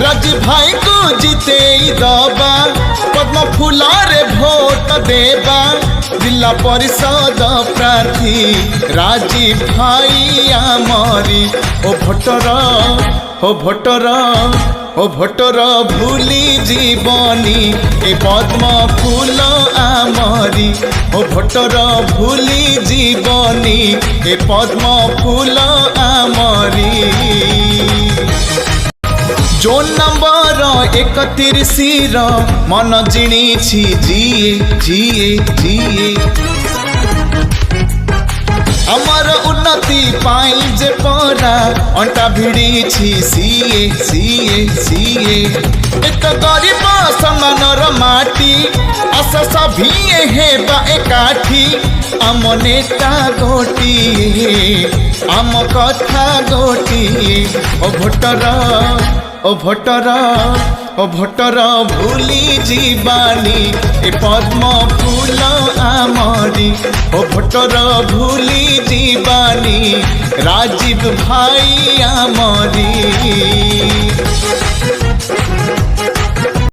राजीव भाई को जीते दबा पद्म फूलरे भोट देबा जिला परिषद प्रार्थी राजीव भाई आमरी ओ भोटर ओ भोटर ओ भोटर भूली जीवनी ए पद्म फूल आमरी ओ भोटर भूली जीवनी ए पद्म फूल आमरी जोन नंबर 31 मन जिणी जीए जीए जीए अमर उन्नति पाई जे परा अंटा भिड़ी सीए सीए सीए एक गरीब सम्मानर माटी आस सभी हेबा एकाठी आम नेता गोटिए आम कथा गोटिए ओ भोटर ओ भोटर ओ भोटर भूली जीवानी ए पद्म फूल आमरी ओ भोटर भूली जीवानी राजीव भाई आमरी।